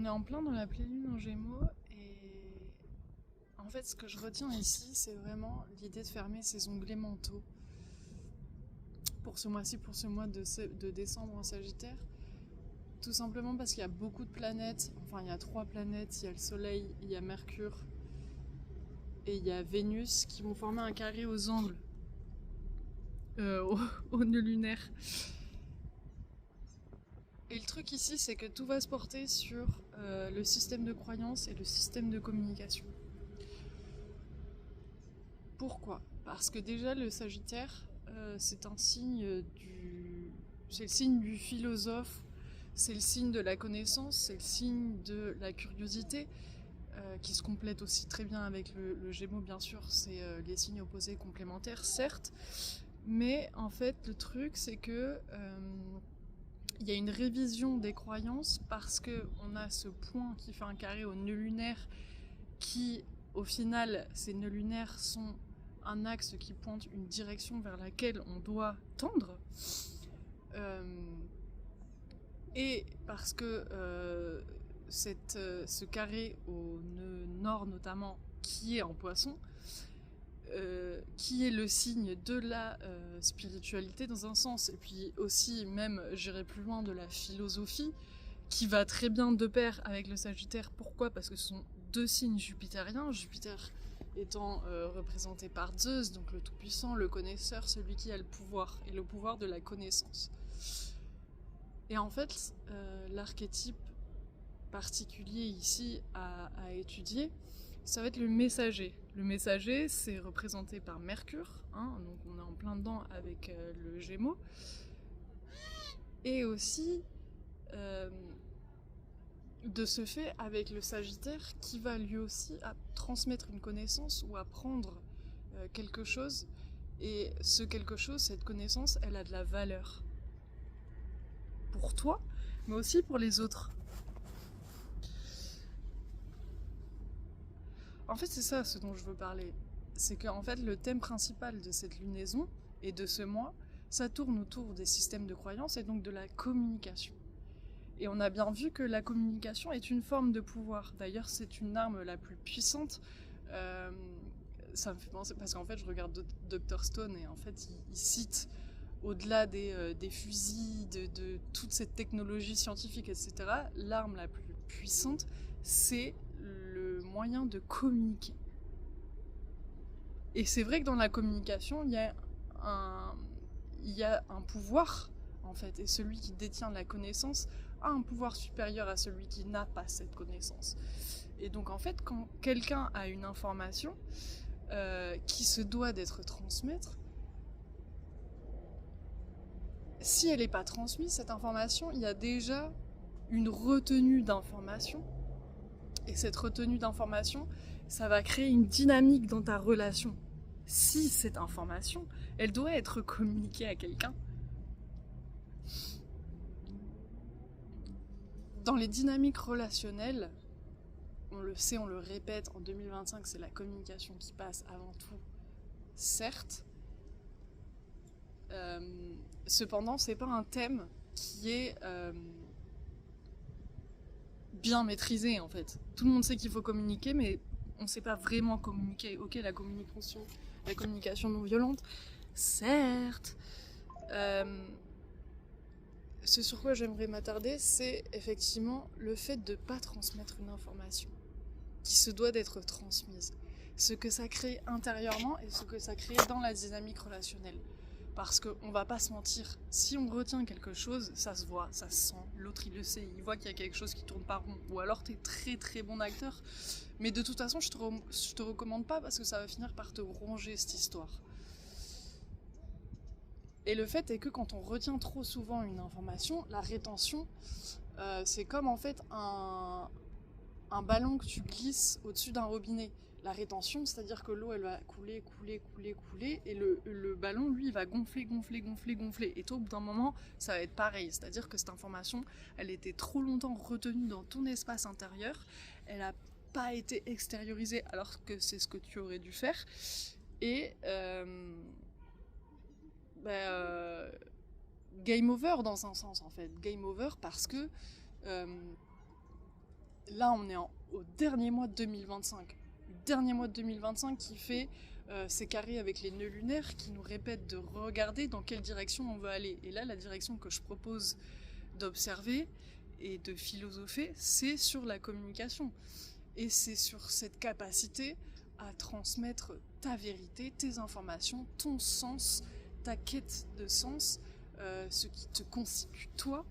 On est en plein dans la pleine lune en Gémeaux et en fait ce que je retiens ici c'est vraiment l'idée de fermer ses onglets mentaux pour ce mois-ci, pour ce mois de décembre en Sagittaire. Tout simplement parce qu'il y a beaucoup de planètes, enfin il y a 3 planètes, il y a le Soleil, il y a Mercure et il y a Vénus qui vont former un carré aux angles, au nœud lunaire. Et le truc ici, c'est que tout va se porter sur le système de croyance et le système de communication. Pourquoi ? Parce que déjà, le Sagittaire, c'est un signe c'est le signe du philosophe, c'est le signe de la connaissance, c'est le signe de la curiosité, qui se complète aussi très bien avec le Gémeaux, bien sûr. C'est les signes opposés complémentaires, certes. Mais en fait, le truc, c'est que il y a une révision des croyances parce qu'on a ce point qui fait un carré au nœud lunaire qui, au final, ces nœuds lunaires sont un axe qui pointe une direction vers laquelle on doit tendre. Et parce que ce carré au nœud nord notamment, qui est en Poisson, qui est le signe de la spiritualité dans un sens, et puis aussi même, j'irai plus loin, de la philosophie, qui va très bien de pair avec le Sagittaire. Pourquoi ? Parce que ce sont 2 signes jupitériens, Jupiter étant représenté par Zeus, donc le tout-puissant, le connaisseur, celui qui a le pouvoir, et le pouvoir de la connaissance. Et en fait, l'archétype particulier ici à étudier, ça va être le messager. Le messager, c'est représenté par Mercure, hein, donc on est en plein dedans avec le Gémeaux. Et aussi, de ce fait, avec le Sagittaire, qui va lui aussi transmettre une connaissance ou apprendre quelque chose. Et ce quelque chose, cette connaissance, elle a de la valeur. Pour toi, mais aussi pour les autres. En fait, c'est ça ce dont je veux parler. C'est qu'en fait, le thème principal de cette lunaison et de ce mois, ça tourne autour des systèmes de croyance et donc de la communication. Et on a bien vu que la communication est une forme de pouvoir. D'ailleurs, c'est une arme la plus puissante. Ça me fait penser, parce qu'en fait, je regarde Dr Stone et en fait, il cite, au-delà des fusils, de toute cette technologie scientifique, etc., l'arme la plus puissante, c'est le moyen de communiquer. Et c'est vrai que dans la communication, il y a un pouvoir, en fait, et celui qui détient la connaissance a un pouvoir supérieur à celui qui n'a pas cette connaissance. Et donc, en fait, quand quelqu'un a une information qui se doit d'être transmise, si elle n'est pas transmise, cette information, il y a déjà une retenue d'information. Et cette retenue d'information, ça va créer une dynamique dans ta relation. Si cette information, elle doit être communiquée à quelqu'un. Dans les dynamiques relationnelles, on le sait, on le répète, en 2025, c'est la communication qui passe avant tout, certes. Cependant, c'est pas un thème qui est bien maîtrisé, en fait. Tout le monde sait qu'il faut communiquer, mais on sait pas vraiment communiquer. Ok, la communication non violente, certes. Ce sur quoi j'aimerais m'attarder, c'est effectivement le fait de ne pas transmettre une information qui se doit d'être transmise. Ce que ça crée intérieurement et ce que ça crée dans la dynamique relationnelle. Parce qu'on va pas se mentir, si on retient quelque chose, ça se voit, ça se sent, l'autre il le sait, il voit qu'il y a quelque chose qui tourne pas rond, ou alors t'es très très bon acteur, mais de toute façon je te recommande pas parce que ça va finir par te ronger cette histoire. Et le fait est que quand on retient trop souvent une information, la rétention, c'est comme en fait un ballon que tu glisses au-dessus d'un robinet. La rétention, c'est-à-dire que l'eau, elle va couler, et le ballon, lui, il va gonfler. Et toi, au bout d'un moment, ça va être pareil. C'est-à-dire que cette information, elle était trop longtemps retenue dans ton espace intérieur, elle n'a pas été extériorisée alors que c'est ce que tu aurais dû faire. Et game over dans un sens, en fait. Game over parce que là on est au dernier mois de 2025. Le dernier mois de 2025 qui fait ces carrés avec les nœuds lunaires qui nous répètent de regarder dans quelle direction on veut aller. Et là, la direction que je propose d'observer et de philosopher, c'est sur la communication. Et c'est sur cette capacité à transmettre ta vérité, tes informations, ton sens, ta quête de sens, ce qui te constitue toi,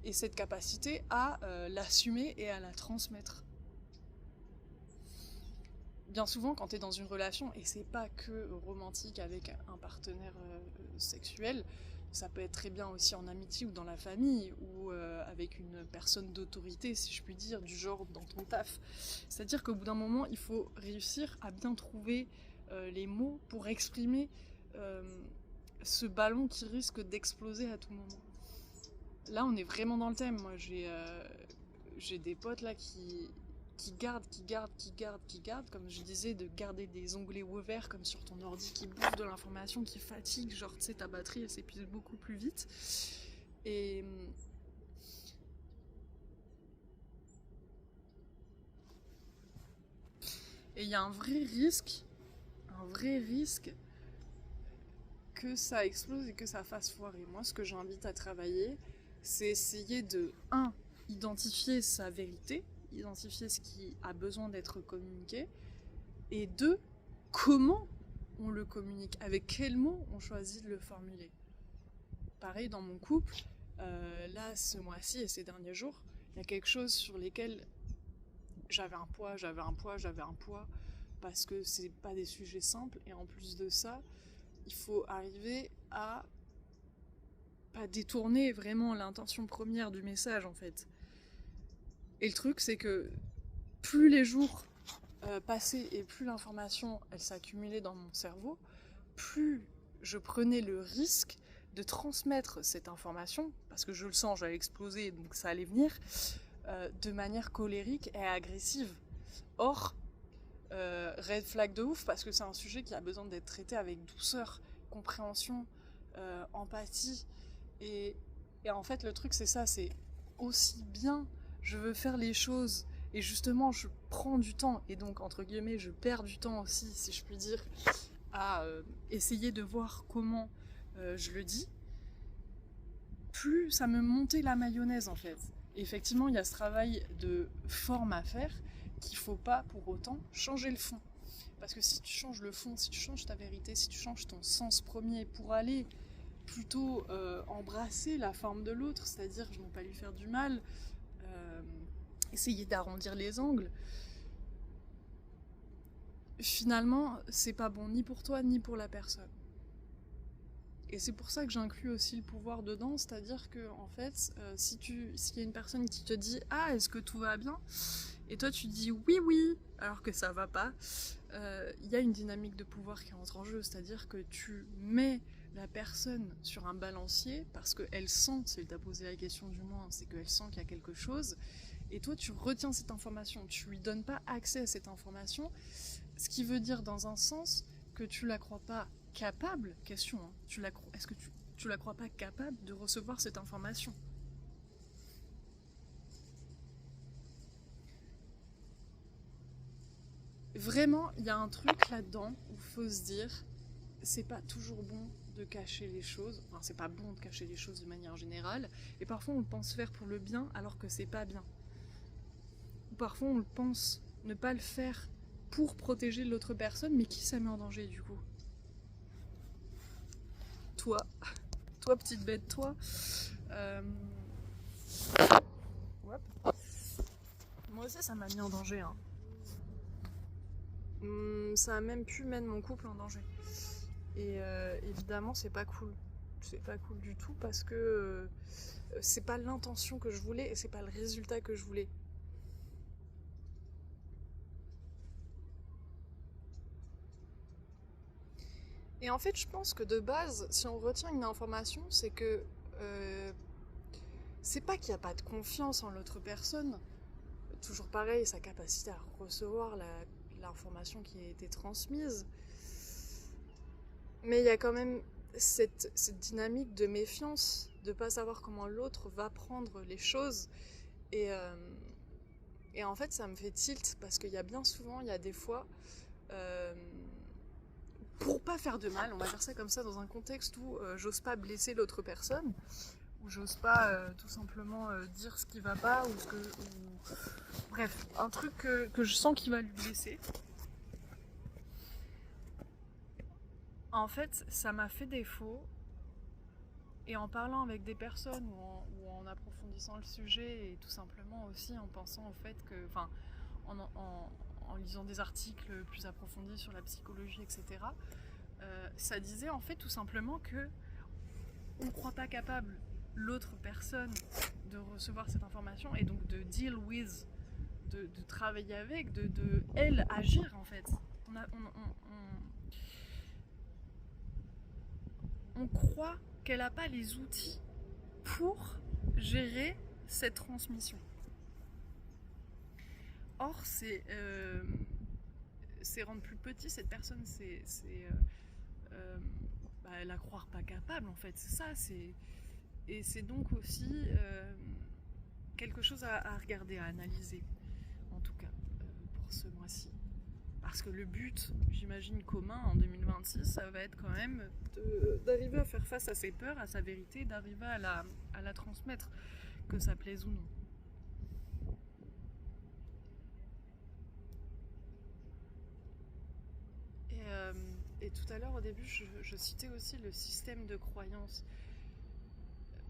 et cette capacité à l'assumer et à la transmettre. Bien souvent, quand tu es dans une relation, et c'est pas que romantique avec un partenaire sexuel, ça peut être très bien aussi en amitié ou dans la famille, ou avec une personne d'autorité, si je puis dire, du genre dans ton taf. C'est-à-dire qu'au bout d'un moment, il faut réussir à bien trouver les mots pour exprimer ce ballon qui risque d'exploser à tout moment. Là, on est vraiment dans le thème. Moi, j'ai des potes là qui gardent, comme je disais, de garder des onglets ouverts comme sur ton ordi, qui bouffent de l'information, qui fatigue, genre tu sais, ta batterie elle s'épuise beaucoup plus vite. Et il y a un vrai risque que ça explose et que ça fasse foirer. Moi, ce que j'invite à travailler, c'est essayer de, identifier sa vérité, identifier ce qui a besoin d'être communiqué, et 2, comment on le communique, avec quels mots on choisit de le formuler. Pareil dans mon couple, là ce mois-ci et ces derniers jours, il y a quelque chose sur lesquels j'avais un poids, parce que c'est pas des sujets simples, et en plus de ça, il faut arriver à pas détourner vraiment l'intention première du message en fait. Et le truc c'est que plus les jours passaient et plus l'information elle s'accumulait dans mon cerveau, plus je prenais le risque de transmettre cette information, parce que je le sens, j'allais exploser, donc ça allait venir, de manière colérique et agressive. Or, red flag de ouf, parce que c'est un sujet qui a besoin d'être traité avec douceur, compréhension, empathie. Et en fait, le truc, c'est ça, c'est aussi bien je veux faire les choses, et justement, je prends du temps, et donc, entre guillemets, je perds du temps aussi, si je puis dire, à essayer de voir comment je le dis, plus ça me montait la mayonnaise, en fait. Et effectivement, il y a ce travail de forme à faire, qu'il faut pas, pour autant, changer le fond. Parce que si tu changes le fond, si tu changes ta vérité, si tu changes ton sens premier pour aller plutôt embrasser la forme de l'autre, c'est-à-dire ne pas lui faire du mal, essayer d'arrondir les angles, finalement, c'est pas bon ni pour toi ni pour la personne. Et c'est pour ça que j'inclus aussi le pouvoir dedans, c'est-à-dire que en fait, s'il y a une personne qui te dit « Ah, est-ce que tout va bien ?» et toi tu dis « Oui, oui », alors que ça va pas, il y a une dynamique de pouvoir qui entre en jeu, c'est-à-dire que tu mets la personne sur un balancier parce qu'elle sent, si elle t'a posé la question du moins, c'est qu'elle sent qu'il y a quelque chose, et toi tu retiens cette information, tu lui donnes pas accès à cette information, ce qui veut dire dans un sens que tu la crois pas capable, question, hein, est-ce que tu la crois pas capable de recevoir cette information? Vraiment, il y a un truc là-dedans où il faut se dire, c'est pas toujours bon de cacher les choses, enfin c'est pas bon de cacher les choses de manière générale, et parfois on pense faire pour le bien alors que c'est pas bien. Ou parfois on pense ne pas le faire pour protéger l'autre personne, mais qui ça met en danger du coup? Toi, petite bête, toi. Moi aussi ça m'a mis en danger, hein. Ça a même pu mettre mon couple en danger. Et évidemment, c'est pas cool. C'est pas cool du tout parce que c'est pas l'intention que je voulais et c'est pas le résultat que je voulais. Et en fait, je pense que de base, si on retient une information, c'est que c'est pas qu'il n'y a pas de confiance en l'autre personne. Toujours pareil, sa capacité à recevoir l'information qui a été transmise. Mais il y a quand même cette dynamique de méfiance, de pas savoir comment l'autre va prendre les choses. Et Et en fait, ça me fait tilt parce qu'il y a bien souvent, il y a des fois, euh, pour pas faire de mal, on va dire ça comme ça, dans un contexte où j'ose pas blesser l'autre personne, où j'ose pas tout simplement dire ce qui va pas, ou ce que. Bref, un truc que je sens qui va lui blesser. En fait, ça m'a fait défaut. Et en parlant avec des personnes ou en approfondissant le sujet, et tout simplement aussi en pensant au fait que. Enfin, en lisant des articles plus approfondis sur la psychologie, etc., ça disait en fait tout simplement que on ne croit pas capable l'autre personne de recevoir cette information et donc de deal with, de travailler avec, de elle agir en fait. On croit qu'elle n'a pas les outils pour gérer cette transmission. Or, c'est rendre plus petit cette personne, elle la croire pas capable en fait, c'est ça. Et c'est donc aussi quelque chose à regarder, à analyser, en tout cas pour ce mois-ci. Parce que le but, j'imagine, commun en 2026, ça va être quand même d'arriver à faire face à ses peurs, à sa vérité, d'arriver à la transmettre, que ça plaise ou non. Et tout à l'heure, au début, je citais aussi le système de croyance.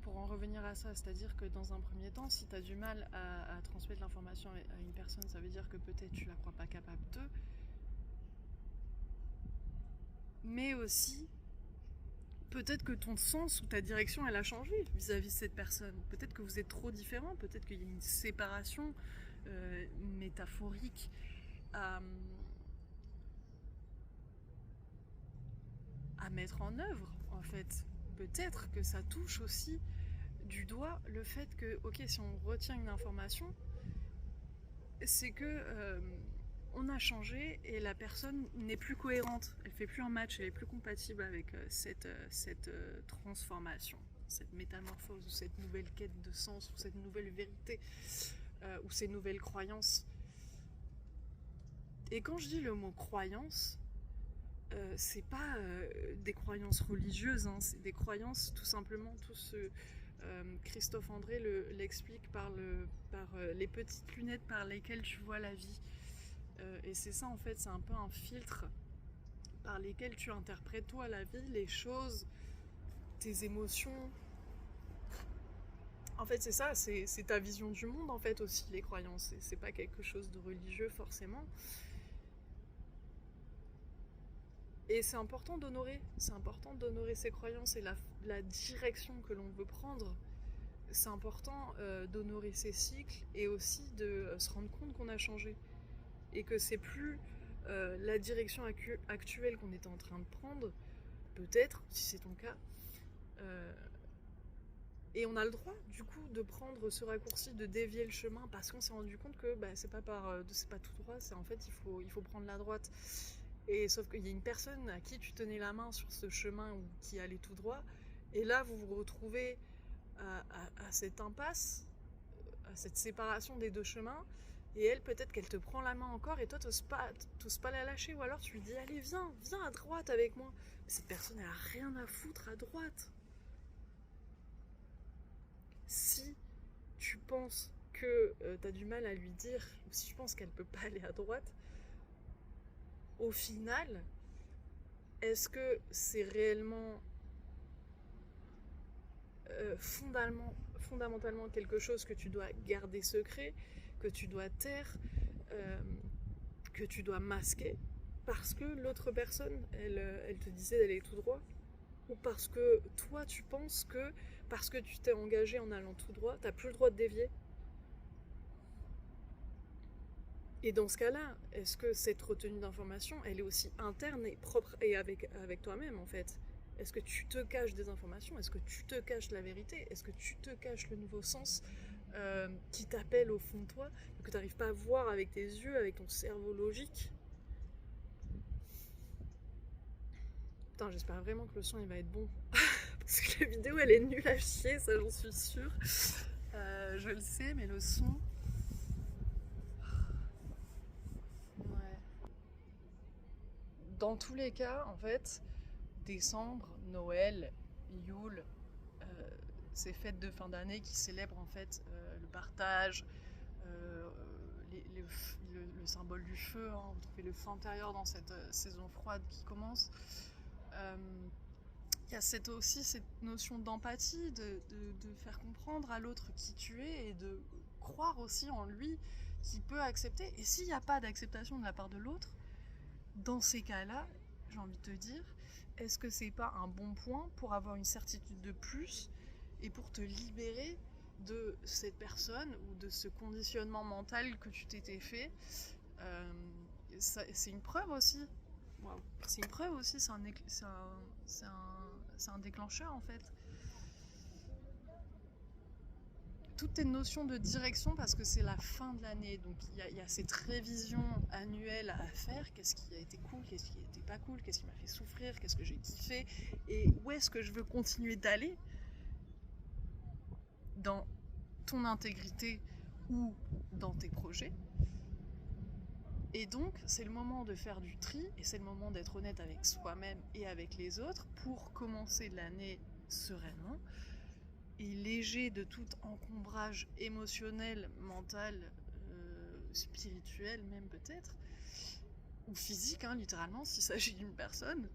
Pour en revenir à ça, c'est-à-dire que dans un premier temps, si tu as du mal à transmettre l'information à une personne, ça veut dire que peut-être tu la crois pas capable d'eux. Mais aussi, peut-être que ton sens ou ta direction, elle a changé vis-à-vis de cette personne. Peut-être que vous êtes trop différents, peut-être qu'il y a une séparation métaphorique à mettre en œuvre, en fait. Peut-être que ça touche aussi du doigt le fait que, ok, si on retient une information, c'est que on a changé et la personne n'est plus cohérente, elle fait plus un match, elle est plus compatible avec cette transformation, cette métamorphose, ou cette nouvelle quête de sens, ou cette nouvelle vérité, ou ces nouvelles croyances. Et quand je dis le mot croyance, c'est pas des croyances religieuses, hein, c'est des croyances tout simplement, Christophe André l'explique par les petites lunettes par lesquelles tu vois la vie. Et c'est ça en fait, c'est un peu un filtre par lesquels tu interprètes toi la vie, les choses, tes émotions. En fait c'est ça, c'est ta vision du monde en fait aussi, les croyances. C'est pas quelque chose de religieux forcément. Et c'est important d'honorer ses croyances et la direction que l'on veut prendre. C'est important d'honorer ses cycles et aussi de se rendre compte qu'on a changé. Et que c'est plus la direction actuelle qu'on était en train de prendre, peut-être, si c'est ton cas. Et on a le droit, du coup, de prendre ce raccourci, de dévier le chemin, parce qu'on s'est rendu compte que c'est pas tout droit, c'est en fait, il faut prendre la droite. Et sauf qu'il y a une personne à qui tu tenais la main sur ce chemin ou qui allait tout droit, et là, vous vous retrouvez à cette impasse, à cette séparation des deux chemins, et elle, peut-être qu'elle te prend la main encore, et toi, t'oses pas la lâcher, ou alors tu lui dis, allez, viens à droite avec moi. Mais cette personne, elle a rien à foutre à droite. Si tu penses que t'as du mal à lui dire, ou si tu penses qu'elle peut pas aller à droite, au final, est-ce que c'est réellement fondamentalement quelque chose que tu dois garder secret, que tu dois taire, que tu dois masquer, parce que l'autre personne, elle te disait d'aller tout droit, ou parce que toi tu penses que parce que tu t'es engagé en allant tout droit, t'as plus le droit de dévier? Et dans ce cas-là, est-ce que cette retenue d'information, elle est aussi interne et propre et avec toi-même en fait? Est-ce que tu te caches des informations? Est-ce que tu te caches la vérité? Est-ce que tu te caches le nouveau sens qui t'appelle au fond de toi, que tu n'arrives pas à voir avec tes yeux, avec ton cerveau logique? Putain, j'espère vraiment que le son il va être bon. Parce que la vidéo elle est nulle à chier, ça j'en suis sûre. Je le sais, mais le son... dans tous les cas, en fait, décembre, Noël, Yule, ces fêtes de fin d'année qui célèbrent en fait le partage, euh, le symbole du feu, hein, vous trouvez le feu intérieur dans cette saison froide qui commence. Il y a aussi cette notion d'empathie, de faire comprendre à l'autre qui tu es et de croire aussi en lui qui peut accepter. Et s'il n'y a pas d'acceptation de la part de l'autre, dans ces cas-là, j'ai envie de te dire, est-ce que c'est pas un bon point pour avoir une certitude de plus et pour te libérer de cette personne ou de ce conditionnement mental que tu t'étais fait? C'est une preuve aussi. Wow. C'est une preuve aussi, c'est un déclencheur en fait. Toutes tes notions de direction, parce que c'est la fin de l'année, donc il y a cette révision annuelle à faire. Qu'est-ce qui a été cool, qu'est-ce qui n'était pas cool, qu'est-ce qui m'a fait souffrir, qu'est-ce que j'ai kiffé, et où est-ce que je veux continuer d'aller dans ton intégrité ou dans tes projets. Et donc, c'est le moment de faire du tri, et c'est le moment d'être honnête avec soi-même et avec les autres pour commencer l'année sereinement et léger de tout encombrage émotionnel, mental, spirituel même peut-être, ou physique, hein, littéralement, s'il s'agit d'une personne.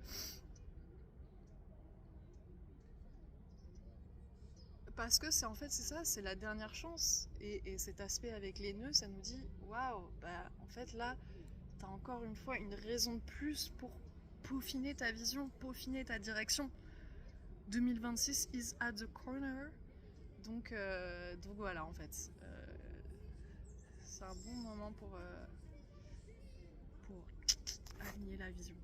Parce que c'est la dernière chance. Et cet aspect avec les nœuds, ça nous dit, waouh, bah en fait là, t'as encore une fois une raison de plus pour peaufiner ta vision, peaufiner ta direction. 2026 is at the corner. Donc voilà, en fait. C'est un bon moment pour aligner la vision.